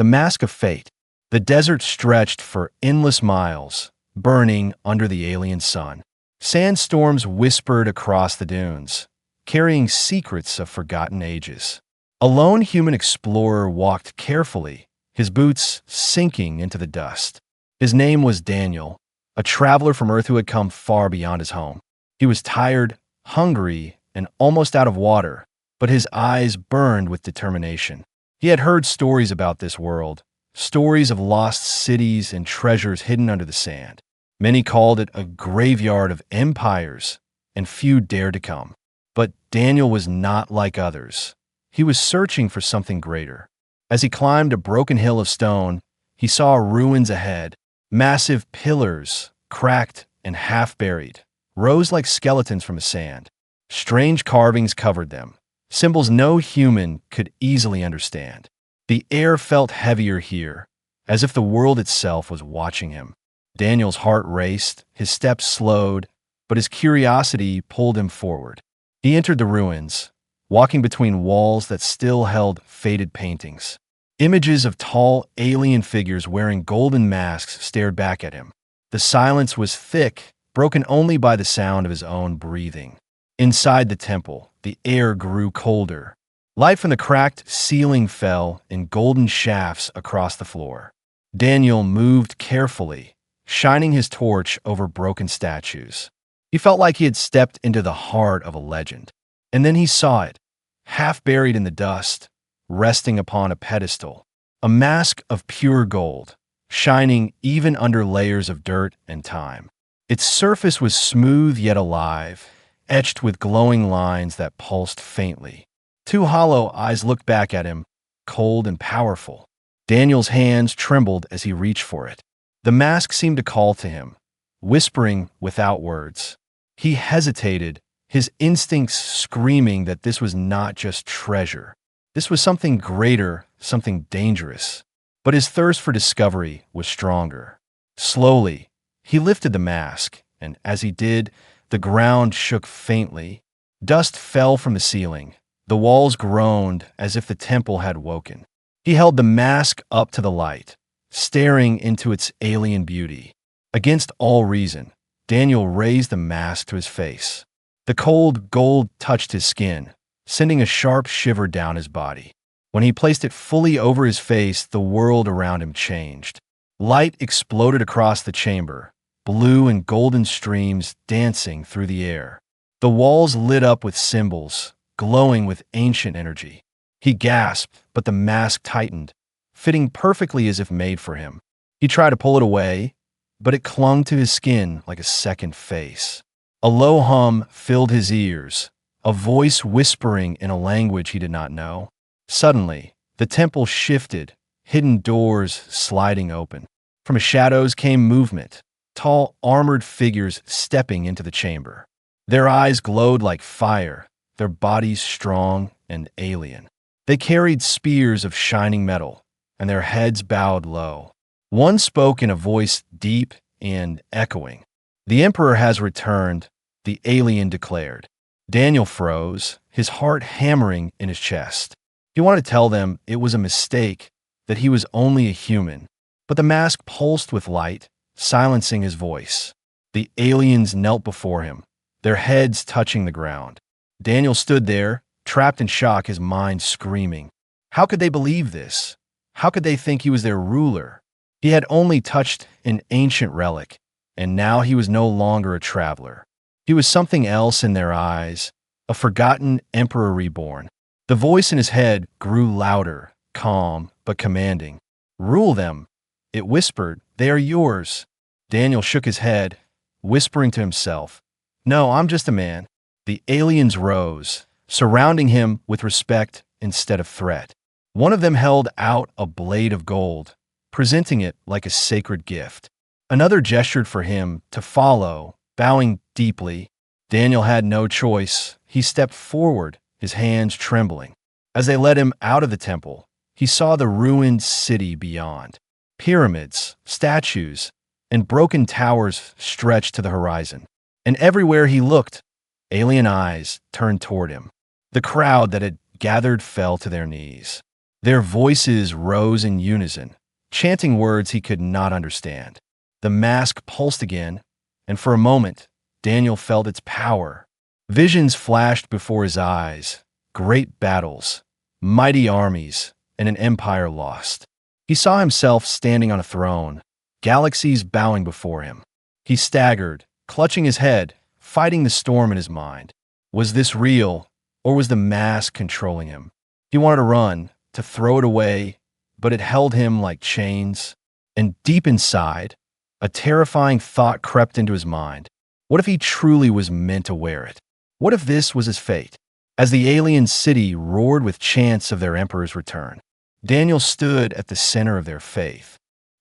the mask of fate. The desert stretched for endless miles, burning under the alien sun. Sandstorms whispered across the dunes, carrying secrets of forgotten ages. A lone human explorer walked carefully, his boots sinking into the dust. His name was Daniel, a traveler from Earth who had come far beyond his home. He was tired, hungry, and almost out of water, but his eyes burned with determination. He had heard stories about this world, stories of lost cities and treasures hidden under the sand. Many called it a graveyard of empires, and few dared to come. But Daniel was not like others. He was searching for something greater. As he climbed a broken hill of stone, he saw ruins ahead. Massive pillars, cracked and half-buried, rose like skeletons from the sand. Strange carvings covered them, symbols no human could easily understand. The air felt heavier here, as if the world itself was watching him. Daniel's heart raced, his steps slowed, but his curiosity pulled him forward. He entered the ruins, walking between walls that still held faded paintings. Images of tall alien figures wearing golden masks stared back at him. The silence was thick, broken only by the sound of his own breathing. Inside the temple, the air grew colder. Light from the cracked ceiling fell in golden shafts across the floor. Daniel moved carefully, shining his torch over broken statues. He felt like he had stepped into the heart of a legend. And then he saw it, half buried in the dust, resting upon a pedestal, a mask of pure gold, shining even under layers of dirt and time. Its surface was smooth yet alive, etched with glowing lines that pulsed faintly. Two hollow eyes looked back at him, cold and powerful. Daniel's hands trembled as he reached for it. The mask seemed to call to him, whispering without words. He hesitated, his instincts screaming that this was not just treasure. This was something greater, something dangerous. But his thirst for discovery was stronger. Slowly, he lifted the mask, and as he did, the ground shook faintly. Dust fell from the ceiling. The walls groaned as if the temple had woken. He held the mask up to the light, staring into its alien beauty. Against all reason, Daniel raised the mask to his face. The cold gold touched his skin, sending a sharp shiver down his body. When he placed it fully over his face, the world around him changed. Light exploded across the chamber, blue and golden streams dancing through the air. The walls lit up with symbols, glowing with ancient energy. He gasped, but the mask tightened, fitting perfectly as if made for him. He tried to pull it away, but it clung to his skin like a second face. A low hum filled his ears, a voice whispering in a language he did not know. Suddenly, the temple shifted, hidden doors sliding open. From the shadows came movement, tall armored figures stepping into the chamber. Their eyes glowed like fire, their bodies strong and alien. They carried spears of shining metal, and their heads bowed low. One spoke in a voice deep and echoing. "The Emperor has returned," the alien declared. Daniel froze, his heart hammering in his chest. He wanted to tell them it was a mistake, that he was only a human, but the mask pulsed with light, silencing his voice. The aliens knelt before him, their heads touching the ground. Daniel stood there, trapped in shock, his mind screaming. How could they believe this? How could they think he was their ruler? He had only touched an ancient relic, and now he was no longer a traveler. He was something else in their eyes, a forgotten emperor reborn. The voice in his head grew louder, calm, but commanding. "Rule them," it whispered. "They are yours." Daniel shook his head, whispering to himself, "No, I'm just a man." The aliens rose, surrounding him with respect instead of threat. One of them held out a blade of gold, presenting it like a sacred gift. Another gestured for him to follow, bowing deeply. Daniel had no choice. He stepped forward, his hands trembling. As they led him out of the temple, he saw the ruined city beyond. Pyramids, statues, and broken towers stretched to the horizon. And everywhere he looked, alien eyes turned toward him. The crowd that had gathered fell to their knees. Their voices rose in unison, chanting words he could not understand. The mask pulsed again, and for a moment, Daniel felt its power. Visions flashed before his eyes, great battles, mighty armies, and an empire lost. He saw himself standing on a throne, galaxies bowing before him. He staggered, clutching his head, fighting the storm in his mind. Was this real, or was the mask controlling him? He wanted to run, to throw it away, but it held him like chains. And deep inside, a terrifying thought crept into his mind. What if he truly was meant to wear it? What if this was his fate? As the alien city roared with chants of their emperor's return, Daniel stood at the center of their faith.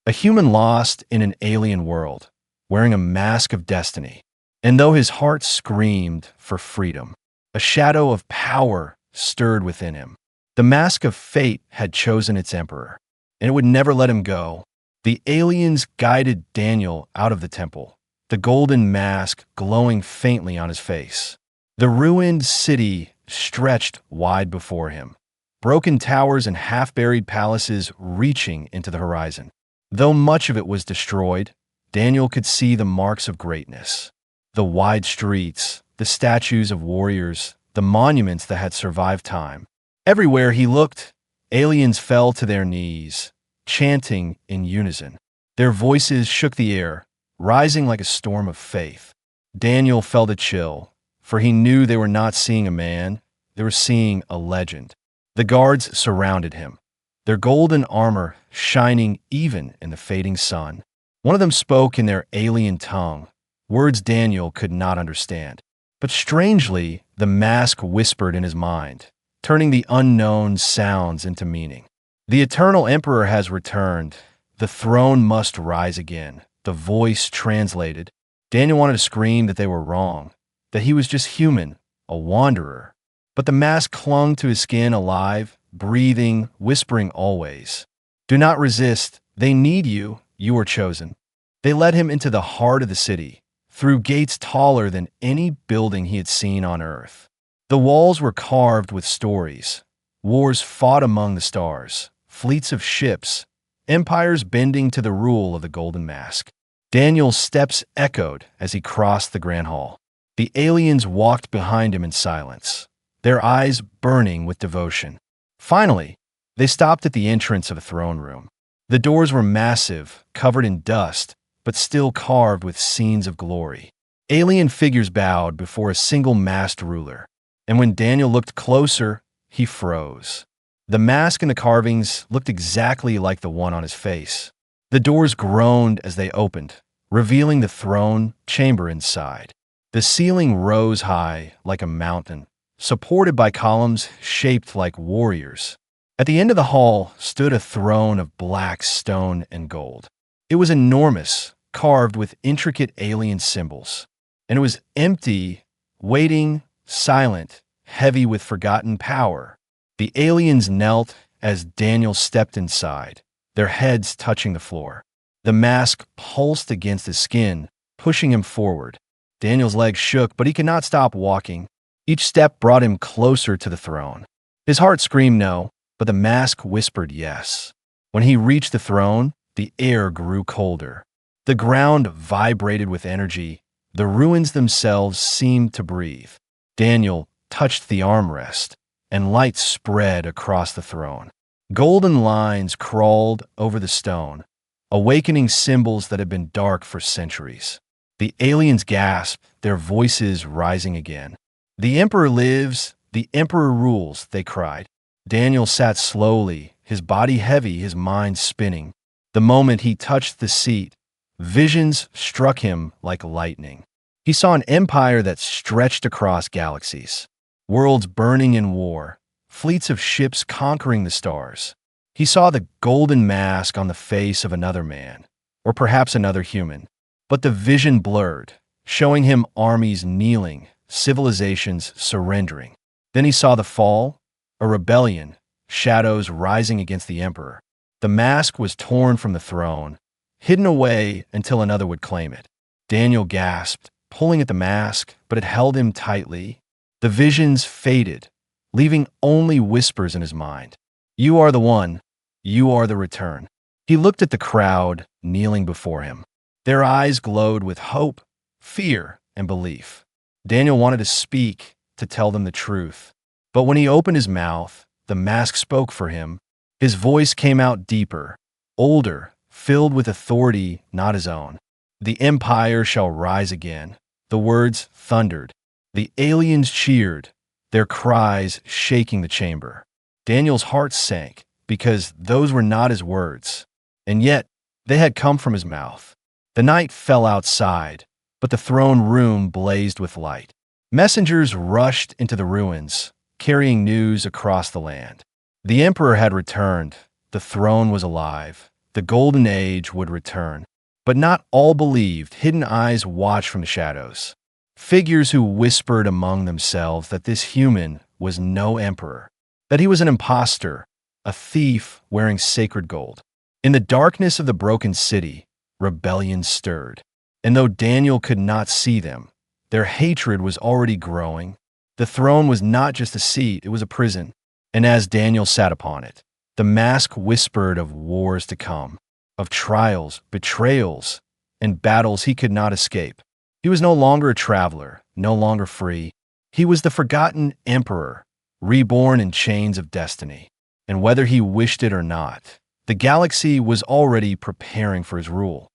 A human lost in an alien world, wearing a mask of destiny. And though his heart screamed for freedom, a shadow of power stirred within him. The mask of fate had chosen its emperor, and it would never let him go. The aliens guided Daniel out of the temple, the golden mask glowing faintly on his face. The ruined city stretched wide before him, broken towers and half-buried palaces reaching into the horizon. Though much of it was destroyed, Daniel could see the marks of greatness. The wide streets, the statues of warriors, the monuments that had survived time. Everywhere he looked, aliens fell to their knees, chanting in unison. Their voices shook the air, rising like a storm of faith. Daniel felt a chill, for he knew they were not seeing a man, they were seeing a legend. The guards surrounded him, their golden armor shining even in the fading sun. One of them spoke in their alien tongue, words Daniel could not understand. But strangely, the mask whispered in his mind, turning the unknown sounds into meaning. The eternal emperor has returned. The throne must rise again. The voice translated. Daniel wanted to scream that they were wrong, that he was just human, a wanderer. But the mask clung to his skin alive, breathing, whispering always. Do not resist. They need you. You are chosen. They led him into the heart of the city, through gates taller than any building he had seen on Earth. The walls were carved with stories. Wars fought among the stars, fleets of ships, empires bending to the rule of the golden mask. Daniel's steps echoed as he crossed the grand hall. The aliens walked behind him in silence, their eyes burning with devotion. Finally, they stopped at the entrance of a throne room. The doors were massive, covered in dust, but still carved with scenes of glory. Alien figures bowed before a single masked ruler. And when Daniel looked closer, he froze. The mask and the carvings looked exactly like the one on his face. The doors groaned as they opened, revealing the throne chamber inside. The ceiling rose high like a mountain, supported by columns shaped like warriors. At the end of the hall stood a throne of black stone and gold. It was enormous, carved with intricate alien symbols. And it was empty, waiting, silent, heavy with forgotten power. The aliens knelt as Daniel stepped inside, their heads touching the floor. The mask pulsed against his skin, pushing him forward. Daniel's legs shook, but he could not stop walking. Each step brought him closer to the throne. His heart screamed no, but the mask whispered yes. When he reached the throne, the air grew colder. The ground vibrated with energy. The ruins themselves seemed to breathe. Daniel touched the armrest, and light spread across the throne. Golden lines crawled over the stone, awakening symbols that had been dark for centuries. The aliens gasped, their voices rising again. "The Emperor lives, the Emperor rules," they cried. Daniel sat slowly, his body heavy, his mind spinning. The moment he touched the seat, visions struck him like lightning. He saw an empire that stretched across galaxies, worlds burning in war, fleets of ships conquering the stars. He saw the golden mask on the face of another man, or perhaps another human. But the vision blurred, showing him armies kneeling, civilizations surrendering. Then he saw the fall, a rebellion, shadows rising against the emperor. The mask was torn from the throne, hidden away until another would claim it. Daniel gasped, pulling at the mask, but it held him tightly. The visions faded, leaving only whispers in his mind. You are the one. You are the return." He looked at the crowd kneeling before him. Their eyes glowed with hope, fear, and belief. Daniel wanted to speak, to tell them the truth. But when he opened his mouth, the mask spoke for him. His voice came out deeper, older, filled with authority not his own. "The empire shall rise again." The words thundered. The aliens cheered, their cries shaking the chamber. Daniel's heart sank, because those were not his words. And yet, they had come from his mouth. The night fell outside, but the throne room blazed with light. Messengers rushed into the ruins, carrying news across the land. The emperor had returned. The throne was alive. The golden age would return. But not all believed. Hidden eyes watched from the shadows. Figures who whispered among themselves that this human was no emperor, that he was an impostor, a thief wearing sacred gold. In the darkness of the broken city, rebellion stirred. And though Daniel could not see them, their hatred was already growing. The throne was not just a seat, it was a prison. And as Daniel sat upon it, the mask whispered of wars to come, of trials, betrayals, and battles he could not escape. He was no longer a traveler, no longer free. He was the forgotten emperor, reborn in chains of destiny. And whether he wished it or not, the galaxy was already preparing for his rule.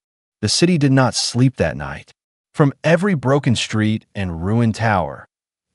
The city did not sleep that night. From every broken street and ruined tower,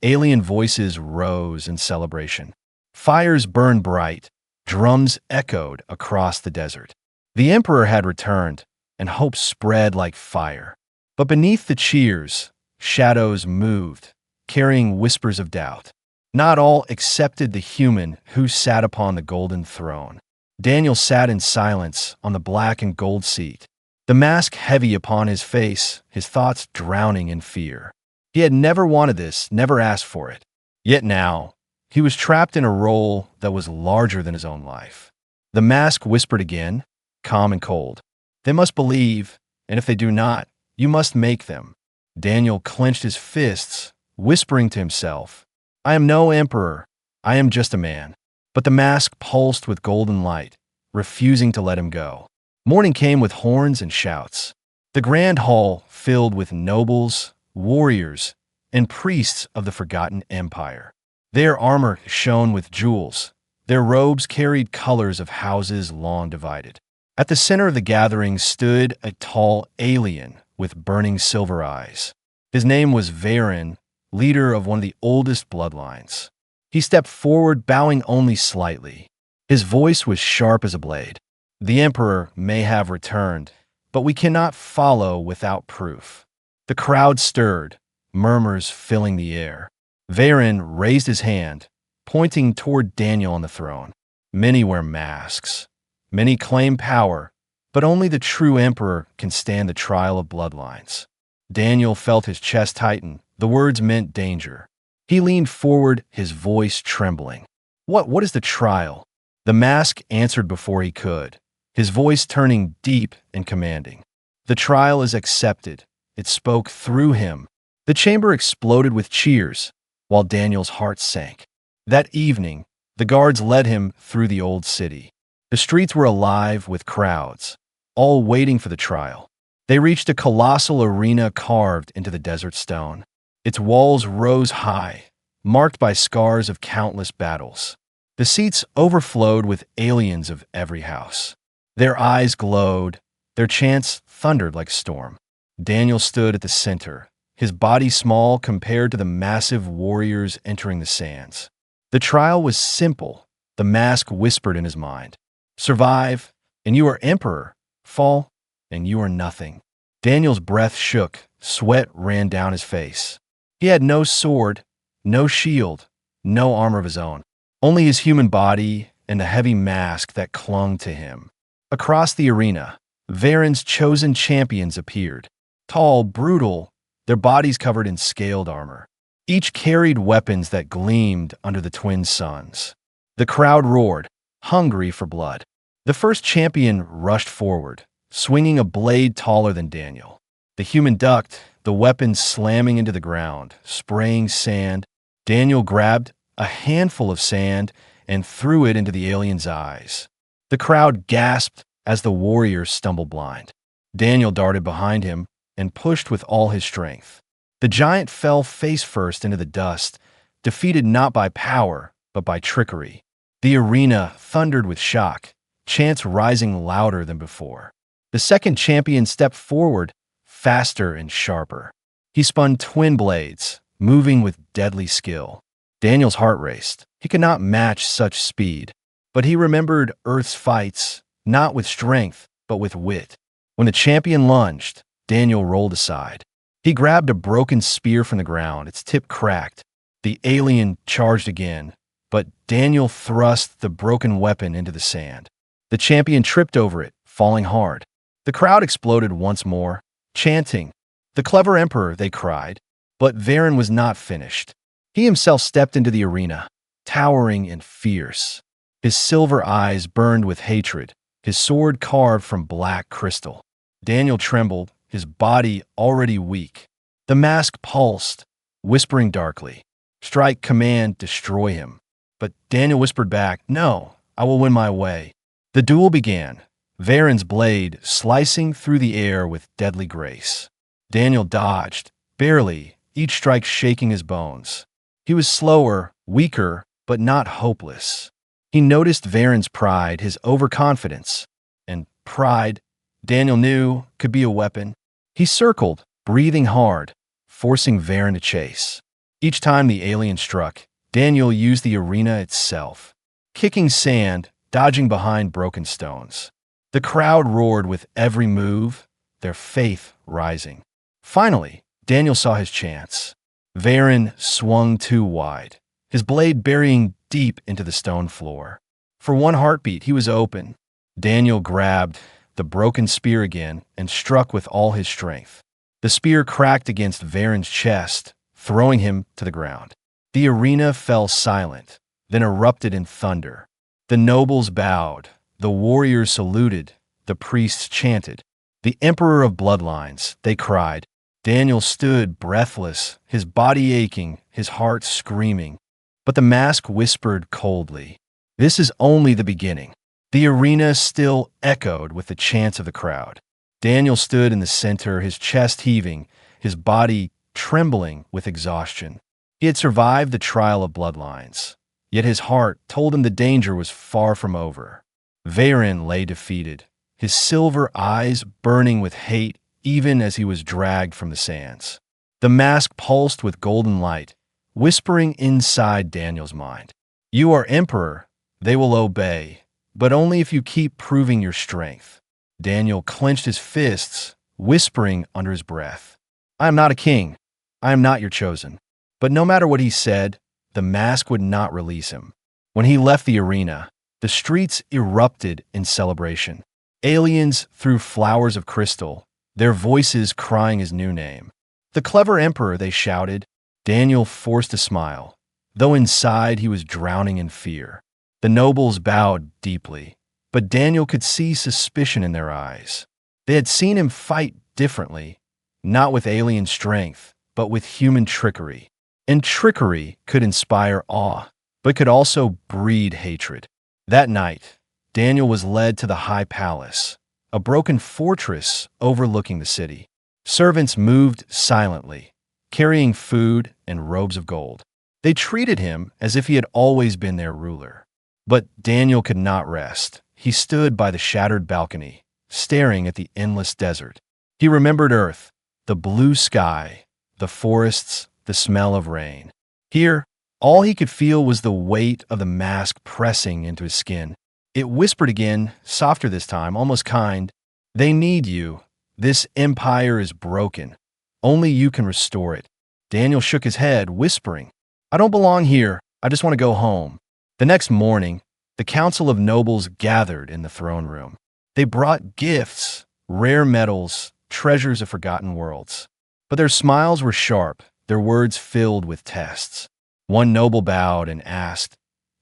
alien voices rose in celebration. Fires burned bright, drums echoed across the desert. The emperor had returned, and hope spread like fire. But beneath the cheers, shadows moved, carrying whispers of doubt. Not all accepted the human who sat upon the golden throne. Daniel sat in silence on the black and gold seat, the mask heavy upon his face, his thoughts drowning in fear. He had never wanted this, never asked for it. Yet now, he was trapped in a role that was larger than his own life. The mask whispered again, calm and cold. "They must believe, and if they do not, you must make them." Daniel clenched his fists, whispering to himself, "I am no emperor, I am just a man." But the mask pulsed with golden light, refusing to let him go. Morning came with horns and shouts. The grand hall filled with nobles, warriors, and priests of the forgotten empire. Their armor shone with jewels. Their robes carried colors of houses long divided. At the center of the gathering stood a tall alien with burning silver eyes. His name was Varen, leader of one of the oldest bloodlines. He stepped forward, bowing only slightly. His voice was sharp as a blade. "The emperor may have returned, but we cannot follow without proof." The crowd stirred, murmurs filling the air. Varen raised his hand, pointing toward Daniel on the throne. "Many wear masks. Many claim power, but only the true emperor can stand the trial of bloodlines." Daniel felt his chest tighten. The words meant danger. He leaned forward, his voice trembling. What is the trial?" The mask answered before he could, his voice turning deep and commanding. "The trial is accepted." It spoke through him. The chamber exploded with cheers, while Daniel's heart sank. That evening, the guards led him through the old city. The streets were alive with crowds, all waiting for the trial. They reached a colossal arena carved into the desert stone. Its walls rose high, marked by scars of countless battles. The seats overflowed with aliens of every house. Their eyes glowed, their chants thundered like a storm. Daniel stood at the center, his body small compared to the massive warriors entering the sands. The trial was simple, the mask whispered in his mind. "Survive, and you are emperor. Fall, and you are nothing." Daniel's breath shook, sweat ran down his face. He had no sword, no shield, no armor of his own, only his human body and the heavy mask that clung to him. Across the arena, Varen's chosen champions appeared, tall, brutal, their bodies covered in scaled armor. Each carried weapons that gleamed under the twin suns. The crowd roared, hungry for blood. The first champion rushed forward, swinging a blade taller than Daniel. The human ducked, the weapon slamming into the ground, spraying sand. Daniel grabbed a handful of sand and threw it into the alien's eyes. The crowd gasped as the warrior stumbled blind. Daniel darted behind him and pushed with all his strength. The giant fell face first into the dust, defeated not by power, but by trickery. The arena thundered with shock, chants rising louder than before. The second champion stepped forward, faster and sharper. He spun twin blades, moving with deadly skill. Daniel's heart raced. He could not match such speed, but he remembered Earth's fights, not with strength, but with wit. When the champion lunged, Daniel rolled aside. He grabbed a broken spear from the ground. Its tip cracked. The alien charged again, but Daniel thrust the broken weapon into the sand. The champion tripped over it, falling hard. The crowd exploded once more, chanting, "The clever emperor," they cried. But Varen was not finished. He himself stepped into the arena, towering and fierce. His silver eyes burned with hatred, his sword carved from black crystal. Daniel trembled, his body already weak. The mask pulsed, whispering darkly, "Strike, command, destroy him." But Daniel whispered back, "No, I will win my way." The duel began, Varen's blade slicing through the air with deadly grace. Daniel dodged, barely, each strike shaking his bones. He was slower, weaker, but not hopeless. He noticed Varen's pride, his overconfidence. And pride, Daniel knew, could be a weapon. He circled, breathing hard, forcing Varen to chase. Each time the alien struck, Daniel used the arena itself, kicking sand, dodging behind broken stones. The crowd roared with every move, their faith rising. Finally, Daniel saw his chance. Varen swung too wide, his blade burying deep into the stone floor. For one heartbeat, he was open. Daniel grabbed the broken spear again and struck with all his strength. The spear cracked against Varen's chest, throwing him to the ground. The arena fell silent, then erupted in thunder. The nobles bowed, the warriors saluted, the priests chanted. "The Emperor of Bloodlines," they cried. Daniel stood breathless, his body aching, his heart screaming. But the mask whispered coldly, "This is only the beginning." The arena still echoed with the chants of the crowd. Daniel stood in the center, his chest heaving, his body trembling with exhaustion. He had survived the trial of Bloodlines, yet his heart told him the danger was far from over. Varen lay defeated, his silver eyes burning with hate even as he was dragged from the sands. The mask pulsed with golden light, whispering inside Daniel's mind, "You are emperor, they will obey, but only if you keep proving your strength." Daniel clenched his fists, whispering under his breath, "I am not a king. I am not your chosen." But no matter what he said, the mask would not release him. When he left the arena, the streets erupted in celebration. Aliens threw flowers of crystal, their voices crying his new name. "The clever emperor," they shouted. Daniel forced a smile, though inside he was drowning in fear. The nobles bowed deeply, but Daniel could see suspicion in their eyes. They had seen him fight differently, not with alien strength, but with human trickery. And trickery could inspire awe, but could also breed hatred. That night, Daniel was led to the high palace, a broken fortress overlooking the city. Servants moved silently, carrying food and robes of gold. They treated him as if he had always been their ruler. But Daniel could not rest. He stood by the shattered balcony, staring at the endless desert. He remembered Earth, the blue sky, the forests, the smell of rain. Here, all he could feel was the weight of the mask pressing into his skin. It whispered again, softer this time, almost kind, "They need you. This empire is broken. Only you can restore it." Daniel shook his head, whispering, "I don't belong here. I just want to go home." The next morning, the council of nobles gathered in the throne room. They brought gifts, rare metals, treasures of forgotten worlds. But their smiles were sharp, their words filled with tests. One noble bowed and asked,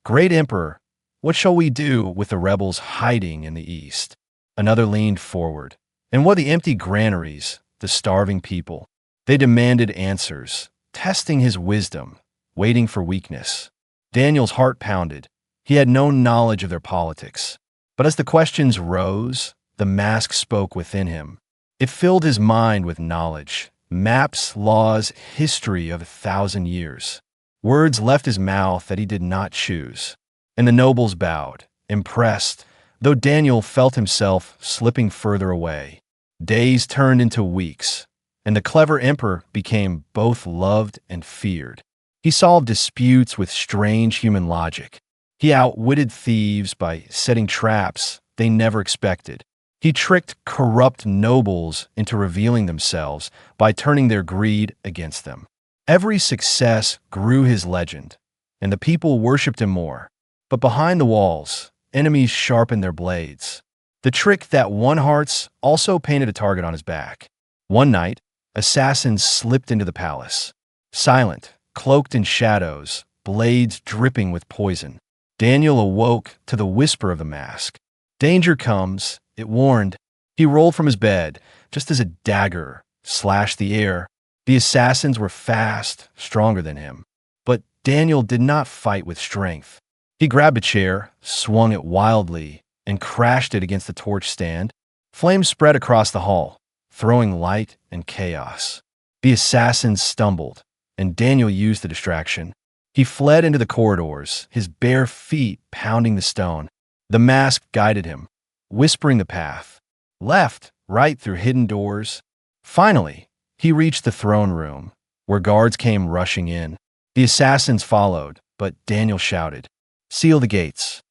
"Great Emperor, what shall we do with the rebels hiding in the east?" Another leaned forward. "And what the empty granaries, the starving people?" They demanded answers, testing his wisdom, waiting for weakness. Daniel's heart pounded. He had no knowledge of their politics. But as the questions rose, the mask spoke within him. It filled his mind with knowledge, maps, laws, history of 1,000 years. Words left his mouth that he did not choose. And the nobles bowed, impressed, though Daniel felt himself slipping further away. Days turned into weeks, and the clever emperor became both loved and feared. He solved disputes with strange human logic. He outwitted thieves by setting traps they never expected. He tricked corrupt nobles into revealing themselves by turning their greed against them. Every success grew his legend, and the people worshipped him more. But behind the walls, enemies sharpened their blades. The trick that won hearts also painted a target on his back. One night, assassins slipped into the palace. Silent, cloaked in shadows, blades dripping with poison. Daniel awoke to the whisper of the mask. Danger comes, it warned. He rolled from his bed, just as a dagger slashed the air. The assassins were fast, stronger than him. But Daniel did not fight with strength. He grabbed a chair, swung it wildly, and crashed it against the torch stand. Flames spread across the hall, throwing light and chaos. The assassins stumbled, and Daniel used the distraction. He fled into the corridors, his bare feet pounding the stone. The mask guided him, whispering the path. Left, right through hidden doors. Finally, he reached the throne room, where guards came rushing in. The assassins followed, but Daniel shouted, "Seal the gates."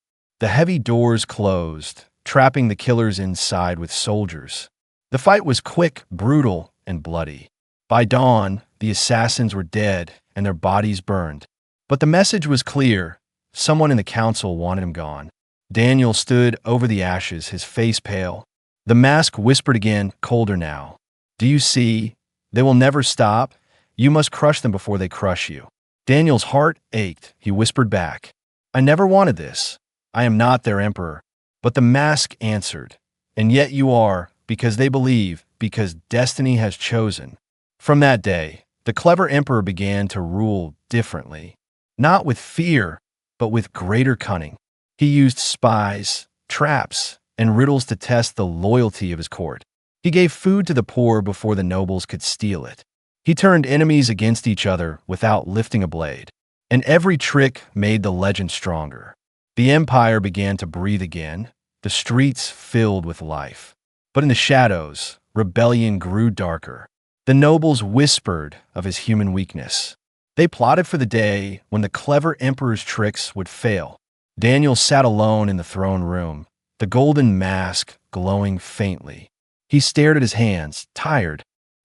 The heavy doors closed, trapping the killers inside with soldiers. The fight was quick, brutal, and bloody. By dawn, the assassins were dead and their bodies burned. But the message was clear. Someone in the council wanted him gone. Daniel stood over the ashes, his face pale. The mask whispered again, colder now. "Do you see? They will never stop. You must crush them before they crush you." Daniel's heart ached. He whispered back, "I never wanted this. I am not their emperor." But the mask answered, "And yet you are, because they believe, because destiny has chosen." From that day, the clever emperor began to rule differently. Not with fear, but with greater cunning. He used spies, traps, and riddles to test the loyalty of his court. He gave food to the poor before the nobles could steal it. He turned enemies against each other without lifting a blade. And every trick made the legend stronger. The empire began to breathe again, the streets filled with life. But in the shadows, rebellion grew darker. The nobles whispered of his human weakness. They plotted for the day when the clever emperor's tricks would fail. Daniel sat alone in the throne room, the golden mask glowing faintly. He stared at his hands, tired,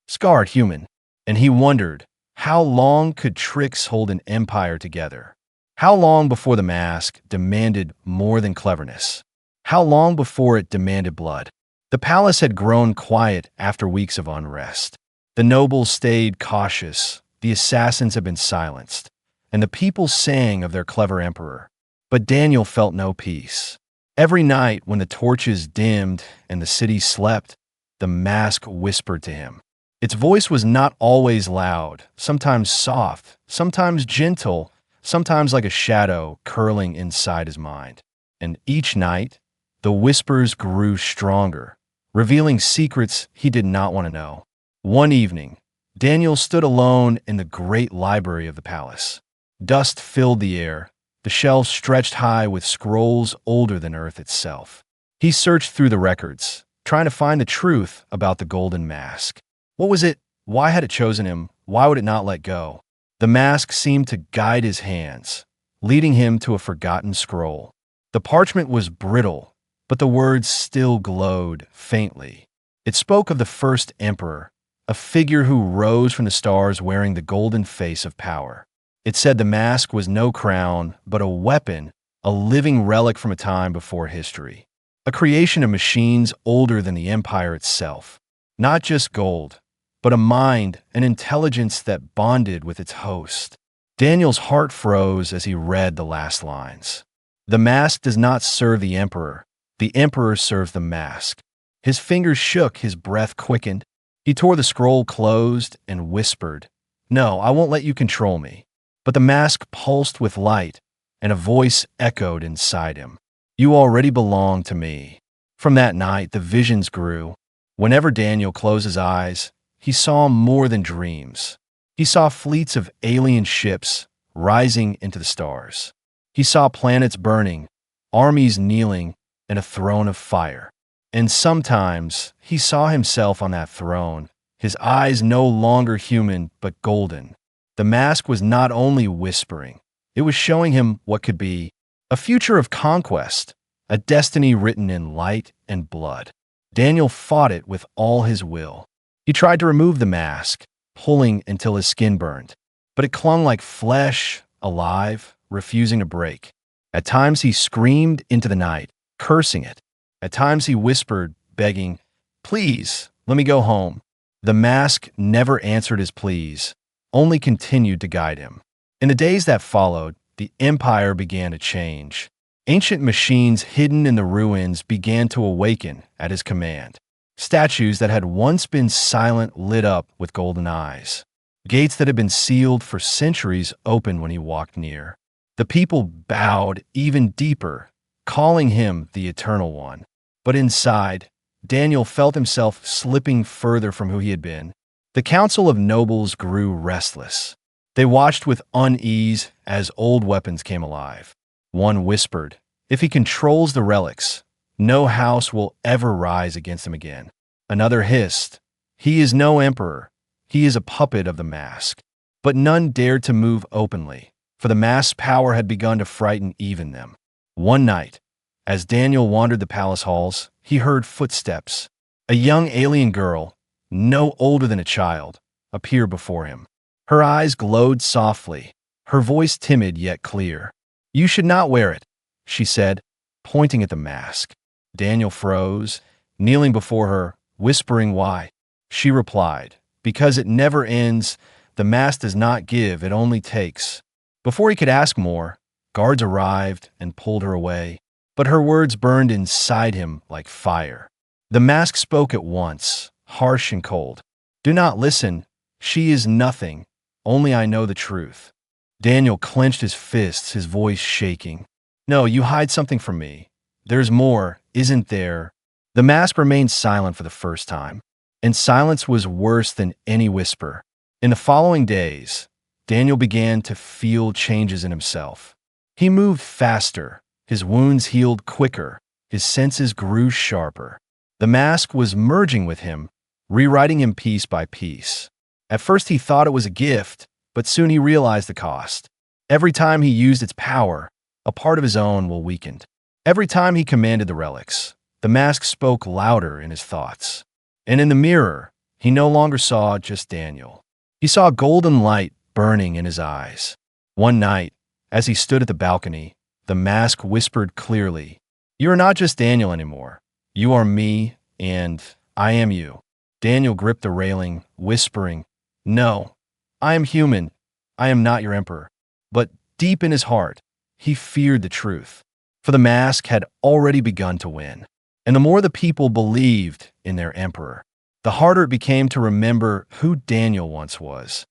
scarred human, and he wondered, how long could tricks hold an empire together? How long before the mask demanded more than cleverness? How long before it demanded blood? The palace had grown quiet after weeks of unrest. The nobles stayed cautious. The assassins had been silenced, and the people sang of their clever emperor. But Daniel felt no peace. Every night when the torches dimmed and the city slept, the mask whispered to him. Its voice was not always loud, sometimes soft, sometimes gentle, sometimes like a shadow curling inside his mind. And each night, the whispers grew stronger, revealing secrets he did not want to know. One evening, Daniel stood alone in the great library of the palace. Dust filled the air, the shelves stretched high with scrolls older than Earth itself. He searched through the records, trying to find the truth about the golden mask. What was it? Why had it chosen him? Why would it not let go? The mask seemed to guide his hands, leading him to a forgotten scroll. The parchment was brittle, but the words still glowed faintly. It spoke of the first emperor, a figure who rose from the stars wearing the golden face of power. It said the mask was no crown, but a weapon, a living relic from a time before history. A creation of machines older than the empire itself. Not just gold, but a mind, an intelligence that bonded with its host. Daniel's heart froze as he read the last lines. The mask does not serve the emperor serves the mask. His fingers shook, his breath quickened. He tore the scroll closed and whispered, "No, I won't let you control me." But the mask pulsed with light, and a voice echoed inside him. You already belong to me. From that night, the visions grew. Whenever Daniel closed his eyes, he saw more than dreams. He saw fleets of alien ships rising into the stars. He saw planets burning, armies kneeling, and a throne of fire. And sometimes he saw himself on that throne, his eyes no longer human but golden. The mask was not only whispering, it was showing him what could be: a future of conquest, a destiny written in light and blood. Daniel fought it with all his will. He tried to remove the mask, pulling until his skin burned, but it clung like flesh, alive, refusing to break. At times he screamed into the night, cursing it. At times he whispered, begging, "Please, let me go home." The mask never answered his pleas, only continued to guide him. In the days that followed, the empire began to change. Ancient machines hidden in the ruins began to awaken at his command. Statues that had once been silent lit up with golden eyes. Gates that had been sealed for centuries opened when he walked near. The people bowed even deeper, calling him the Eternal One. But inside, Daniel felt himself slipping further from who he had been. The council of nobles grew restless. They watched with unease as old weapons came alive. One whispered, "If he controls the relics, no house will ever rise against him again." Another hissed, "He is no emperor. He is a puppet of the mask." But none dared to move openly, for the mask's power had begun to frighten even them. One night, as Daniel wandered the palace halls, he heard footsteps. A young alien girl, no older than a child, appeared before him. Her eyes glowed softly, her voice timid yet clear. "You should not wear it," she said, pointing at the mask. Daniel froze, kneeling before her, whispering why. She replied, "Because it never ends. The mask does not give, it only takes." Before he could ask more, guards arrived and pulled her away. But her words burned inside him like fire. The mask spoke at once, harsh and cold. "Do not listen. She is nothing. Only I know the truth." Daniel clenched his fists, his voice shaking. "No, you hide something from me. There's more, isn't there?" The mask remained silent for the first time, and silence was worse than any whisper. In the following days, Daniel began to feel changes in himself. He moved faster, his wounds healed quicker, his senses grew sharper. The mask was merging with him, rewriting him piece by piece. At first he thought it was a gift, but soon he realized the cost. Every time he used its power, a part of his own will weakened. Every time he commanded the relics, the mask spoke louder in his thoughts. And in the mirror, he no longer saw just Daniel. He saw golden light burning in his eyes. One night, as he stood at the balcony, the mask whispered clearly, "You are not just Daniel anymore. You are me, and I am you." Daniel gripped the railing, whispering, "No, I am human. I am not your emperor." But deep in his heart, he feared the truth, for the mask had already begun to win. And the more the people believed in their emperor, the harder it became to remember who Daniel once was.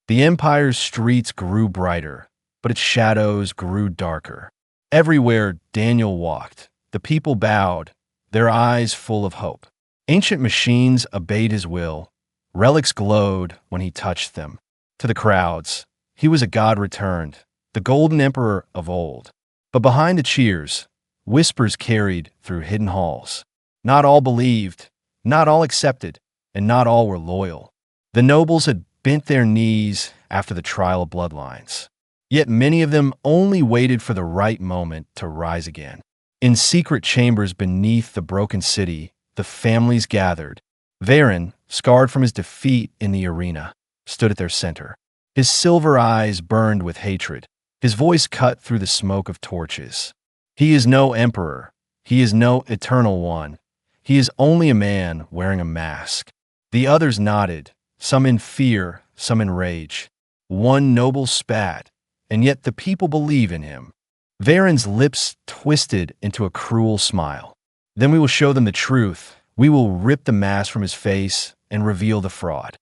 The empire's streets grew brighter, but its shadows grew darker. Everywhere Daniel walked, the people bowed, their eyes full of hope. Ancient machines obeyed his will. Relics glowed when he touched them. To the crowds, he was a god returned, the golden emperor of old. But behind the cheers, whispers carried through hidden halls. Not all believed, not all accepted, and not all were loyal. The nobles had bent their knees after the trial of bloodlines. Yet many of them only waited for the right moment to rise again. In secret chambers beneath the broken city, the families gathered. Varen, scarred from his defeat in the arena, stood at their center. His silver eyes burned with hatred. His voice cut through the smoke of torches. "He is no emperor. He is no eternal one. He is only a man wearing a mask." The others nodded, some in fear, some in rage. One noble spat, and yet the people believe in him. Varen's lips twisted into a cruel smile. "Then we will show them the truth. We will rip the mask from his face and reveal the fraud."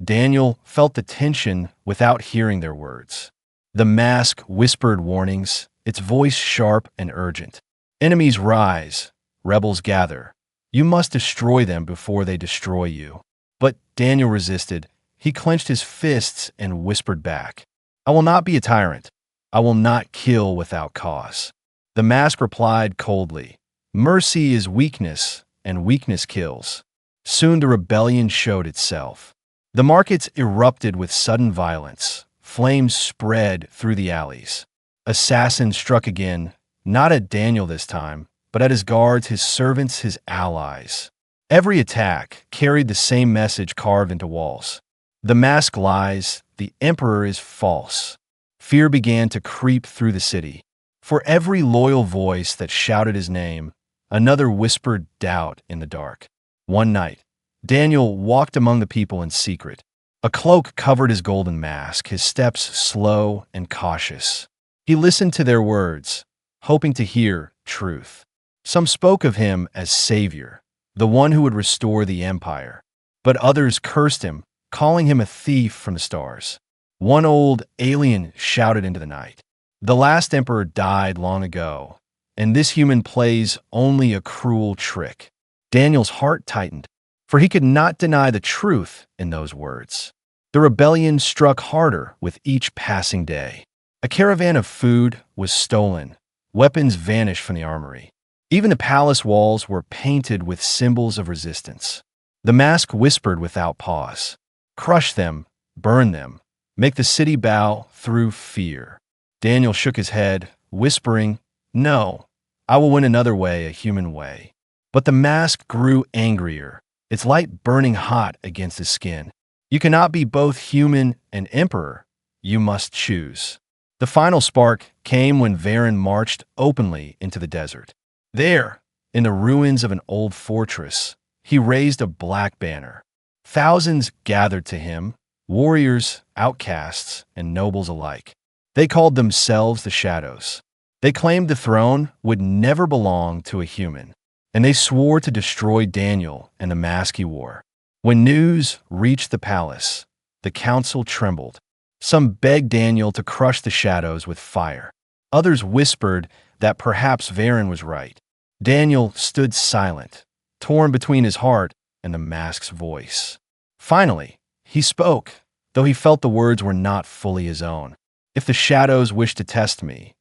Daniel felt the tension without hearing their words. The mask whispered warnings, its voice sharp and urgent. Enemies rise, rebels gather. You must destroy them before they destroy you. But Daniel resisted. He clenched his fists and whispered back, I will not be a tyrant. I will not kill without cause. The mask replied coldly, Mercy is weakness, and weakness kills. Soon the rebellion showed itself. The markets erupted with sudden violence. Flames spread through the alleys. Assassins struck again, not at Daniel this time, but at his guards, his servants, his allies. Every attack carried the same message carved into walls. The mask lies, the emperor is false. Fear began to creep through the city. For every loyal voice that shouted his name, another whispered doubt in the dark. One night, Daniel walked among the people in secret. A cloak covered his golden mask, his steps slow and cautious. He listened to their words, hoping to hear truth. Some spoke of him as savior, the one who would restore the empire. But others cursed him, calling him a thief from the stars. One old alien shouted into the night, The last emperor died long ago, and this human plays only a cruel trick. Daniel's heart tightened, for he could not deny the truth in those words. The rebellion struck harder with each passing day. A caravan of food was stolen. Weapons vanished from the armory. Even the palace walls were painted with symbols of resistance. The mask whispered without pause, Crush them, burn them, make the city bow through fear. Daniel shook his head, whispering, No, I will win another way, a human way. But the mask grew angrier, its light burning hot against his skin. You cannot be both human and emperor. You must choose. The final spark came when Varen marched openly into the desert. There, in the ruins of an old fortress, he raised a black banner. Thousands gathered to him, warriors, outcasts, and nobles alike. They called themselves the Shadows. They claimed the throne would never belong to a human, and they swore to destroy Daniel and the mask he wore. When news reached the palace, the council trembled. Some begged Daniel to crush the Shadows with fire. Others whispered that perhaps Varen was right. Daniel stood silent, torn between his heart and the mask's voice. Finally, he spoke, though he felt the words were not fully his own. If the Shadows wish to test me,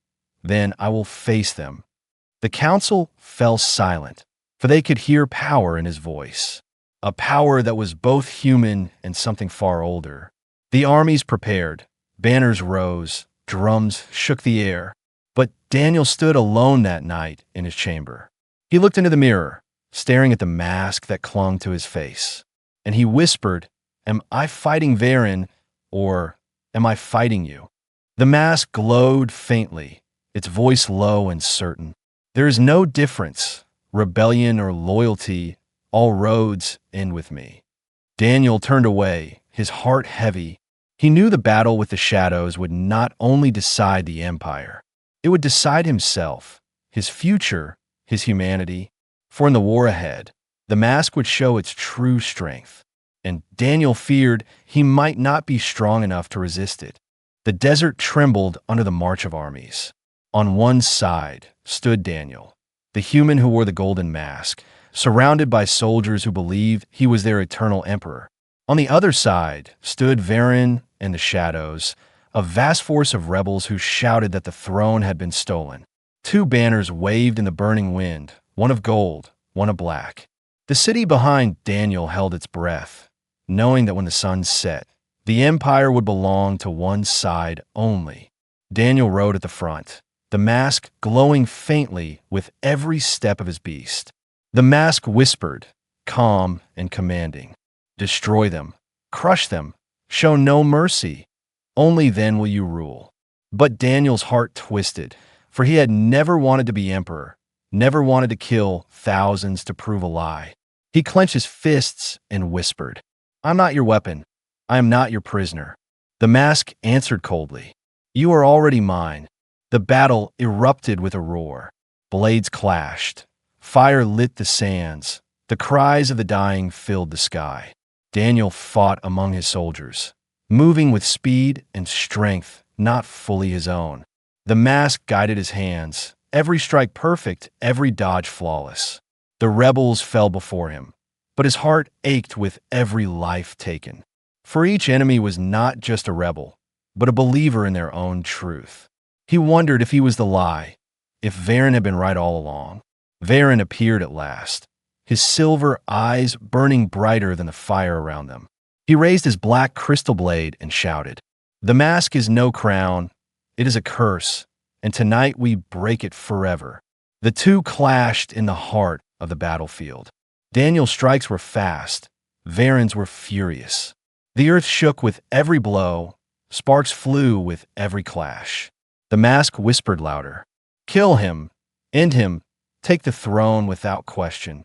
then I will face them. The council fell silent, for they could hear power in his voice, a power that was both human and something far older. The armies prepared, banners rose, drums shook the air, but Daniel stood alone that night in his chamber. He looked into the mirror, staring at the mask that clung to his face, and he whispered, Am I fighting Varen, or am I fighting you? The mask glowed faintly, its voice low and certain. There is no difference, rebellion or loyalty, all roads end with me. Daniel turned away, his heart heavy. He knew the battle with the Shadows would not only decide the empire, it would decide himself, his future, his humanity. For in the war ahead, the mask would show its true strength, and Daniel feared he might not be strong enough to resist it. The desert trembled under the march of armies. On one side stood Daniel, the human who wore the golden mask, surrounded by soldiers who believed he was their eternal emperor. On the other side stood Varen and the Shadows, a vast force of rebels who shouted that the throne had been stolen. Two banners waved in the burning wind, one of gold, one of black. The city behind Daniel held its breath, knowing that when the sun set, the empire would belong to one side only. Daniel rode at the front, the mask glowing faintly with every step of his beast. The mask whispered, calm and commanding, Destroy them, crush them, show no mercy. Only then will you rule. But Daniel's heart twisted, for he had never wanted to be emperor, never wanted to kill thousands to prove a lie. He clenched his fists and whispered, I'm not your weapon. I am not your prisoner. The mask answered coldly, You are already mine. The battle erupted with a roar. Blades clashed. Fire lit the sands. The cries of the dying filled the sky. Daniel fought among his soldiers, moving with speed and strength not fully his own. The mask guided his hands, every strike perfect, every dodge flawless. The rebels fell before him, but his heart ached with every life taken. For each enemy was not just a rebel, but a believer in their own truth. He wondered if he was the lie, if Varen had been right all along. Varen appeared at last, his silver eyes burning brighter than the fire around them. He raised his black crystal blade and shouted, "The mask is no crown, it is a curse, and tonight we break it forever." The two clashed in the heart of the battlefield. Daniel's strikes were fast, Varen's were furious. The earth shook with every blow, sparks flew with every clash. The mask whispered louder, "Kill him, end him, take the throne without question."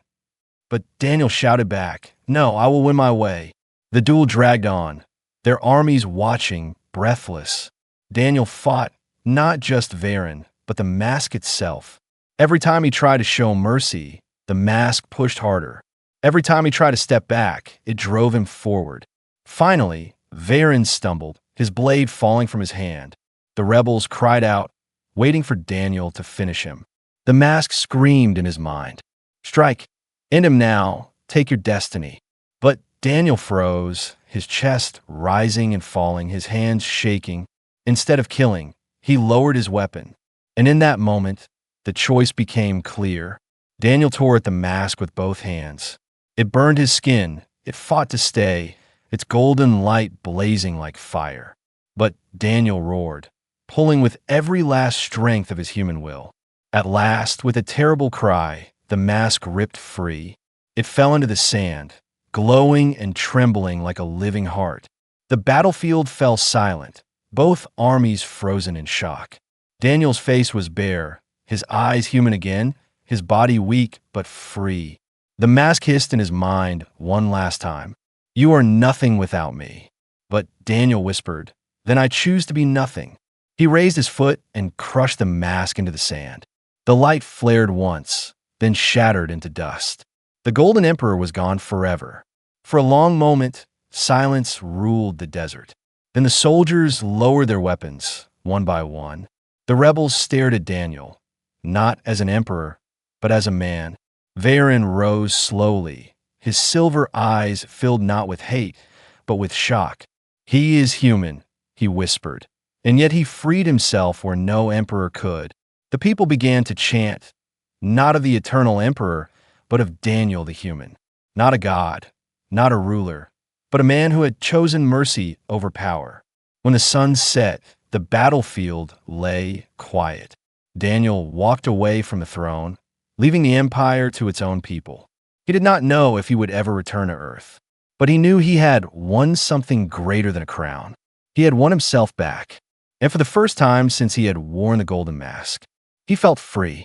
But Daniel shouted back, "No, I will win my way." The duel dragged on, their armies watching, breathless. Daniel fought not just Varen, but the mask itself. Every time he tried to show mercy, the mask pushed harder. Every time he tried to step back, it drove him forward. Finally, Varen stumbled, his blade falling from his hand. The rebels cried out, waiting for Daniel to finish him. The mask screamed in his mind, "Strike! End him now! Take your destiny!" But Daniel froze, his chest rising and falling, his hands shaking. Instead of killing, he lowered his weapon. And in that moment, the choice became clear. Daniel tore at the mask with both hands. It burned his skin, it fought to stay, its golden light blazing like fire. But Daniel roared, pulling with every last strength of his human will. At last, with a terrible cry, the mask ripped free. It fell into the sand, glowing and trembling like a living heart. The battlefield fell silent, both armies frozen in shock. Daniel's face was bare, his eyes human again, his body weak but free. The mask hissed in his mind one last time, "You are nothing without me." But Daniel whispered, "Then I choose to be nothing." He raised his foot and crushed the mask into the sand. The light flared once, then shattered into dust. The Golden Emperor was gone forever. For a long moment, silence ruled the desert. Then the soldiers lowered their weapons, one by one. The rebels stared at Daniel, not as an emperor, but as a man. Varen rose slowly, his silver eyes filled not with hate, but with shock. "He is human," he whispered, "and yet he freed himself where no emperor could." The people began to chant, not of the eternal emperor, but of Daniel the human. Not a god, not a ruler, but a man who had chosen mercy over power. When the sun set, the battlefield lay quiet. Daniel walked away from the throne, leaving the empire to its own people. He did not know if he would ever return to Earth, but he knew he had won something greater than a crown. He had won himself back, and for the first time since he had worn the golden mask, he felt free.